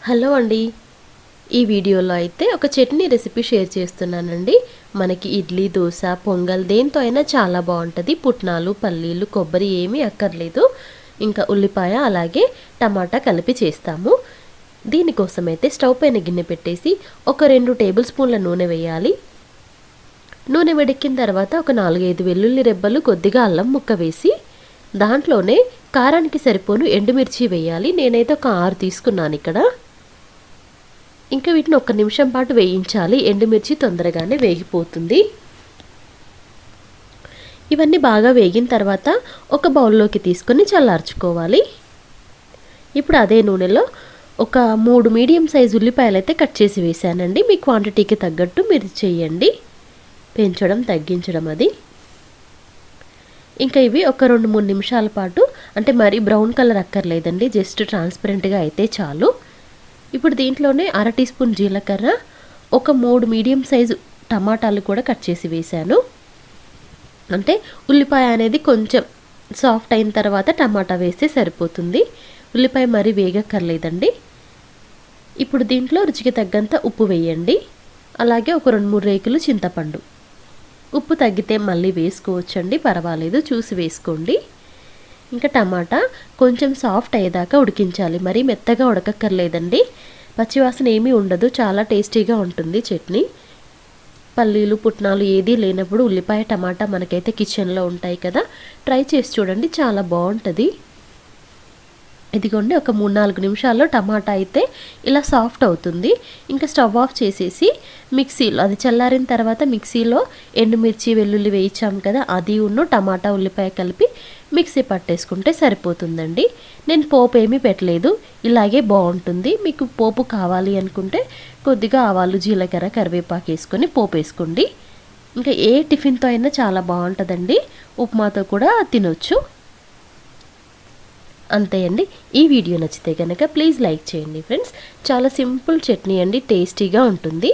Hello అండి. ఈ వీడియోలో అయితే ఒక చట్నీ రెసిపీ షేర్ చేస్తున్నానండి. మనకి ఇడ్లీ, దోశ, పొంగల్ దేంతో అయినా చాలా బాగుంటుంది. పుట్నాలు, పల్లీలు, కొబ్బరి ఏమీ అక్కర్లేదు. ఇంకా ఉల్లిపాయ అలాగే టమాటా కలిపి చేస్తాము. దీనికోసం అయితే స్టవ్ పైన గిన్నె పెట్టేసి ఒక 2 టేబుల్ స్పూన్ల నూనె వేయాలి. నూనె వేడెక్కిన తర్వాత ఒక 4-5 వెల్లుల్లి రెబ్బలు, కొద్దిగా అల్లం ముక్క వేసి దాంట్లోనే కారానికి సరిపోను ఎండుమిర్చి వేయాలి. నేనైతే ఒక 6 తీసుకున్నాను ఇక్కడ. ఇంకా వీటిని 1 నిమిషం పాటు వేయించాలి. ఎండుమిర్చి తొందరగానే వేగిపోతుంది. ఇవన్నీ బాగా వేగిన తర్వాత ఒక బౌల్లోకి తీసుకొని చల్లార్చుకోవాలి. ఇప్పుడు అదే నూనెలో ఒక 3 మీడియం సైజు ఉల్లిపాయలు అయితే కట్ చేసి వేసానండి. మీ క్వాంటిటీకి తగ్గట్టు మీరు చేయండి, పెంచడం తగ్గించడం అది. ఇంకా ఇవి ఒక 2-3 నిమిషాల పాటు, అంటే మరీ బ్రౌన్ కలర్ అక్కర్లేదండి, జస్ట్ ట్రాన్స్పరెంట్గా అయితే చాలు. ఇప్పుడు దీంట్లోనే 1/2 టీ స్పూన్ జీలకర్ర, ఒక 3 మీడియం సైజు టమాటాలు కూడా కట్ చేసి వేశాను. అంటే ఉల్లిపాయ అనేది కొంచెం సాఫ్ట్ అయిన తర్వాత టమాటా వేస్తే సరిపోతుంది. ఉల్లిపాయ మరీ వేగక్కర్లేదండి. ఇప్పుడు దీంట్లో రుచికి తగ్గంత ఉప్పు వేయండి. అలాగే ఒక 2-3 రేకులు చింతపండు. ఉప్పు తగ్గితే మళ్ళీ వేసుకోవచ్చండి, పర్వాలేదు, చూసి వేసుకోండి. ఇంకా టమాటా కొంచెం సాఫ్ట్ అయ్యేదాకా ఉడికించాలి. మరీ మెత్తగా ఉడకక్కర్లేదండి. పచ్చివాసన ఏమీ ఉండదు, చాలా టేస్టీగా ఉంటుంది చట్నీ. పల్లీలు, పుట్నాలు ఏదీ లేనప్పుడు ఉల్లిపాయ, టమాటా మనకైతే కిచెన్లో ఉంటాయి కదా, ట్రై చేసి చూడండి, చాలా బాగుంటుంది. ఇదిగోండి, ఒక 3-4 నిమిషాల్లో టమాటా అయితే ఇలా సాఫ్ట్ అవుతుంది. ఇంకా స్టవ్ ఆఫ్ చేసేసి మిక్సీలో, అది చల్లారిన తర్వాత మిక్సీలో ఎండుమిర్చి, వెల్లుల్లి వేయించాం కదా, అది టమాటా, ఉల్లిపాయ కలిపి మిక్సీ పట్టేసుకుంటే సరిపోతుందండి. నేను పోపు ఏమీ పెట్టలేదు, ఇలాగే బాగుంటుంది. మీకు పోపు కావాలి అనుకుంటే కొద్దిగా ఆవాలు, జీలకర్ర, కరివేపాకు వేసుకొని పోపు వేసుకోండి. ఇంకా ఏ టిఫిన్తో అయినా చాలా బాగుంటుందండి. ఉప్మాతో కూడా తినొచ్చు. అంతే అండి. ఈ వీడియో నచ్చితే కనుక ప్లీజ్ లైక్ చేయండి ఫ్రెండ్స్. చాలా సింపుల్ చట్నీ అండి, టేస్టీగా ఉంటుంది.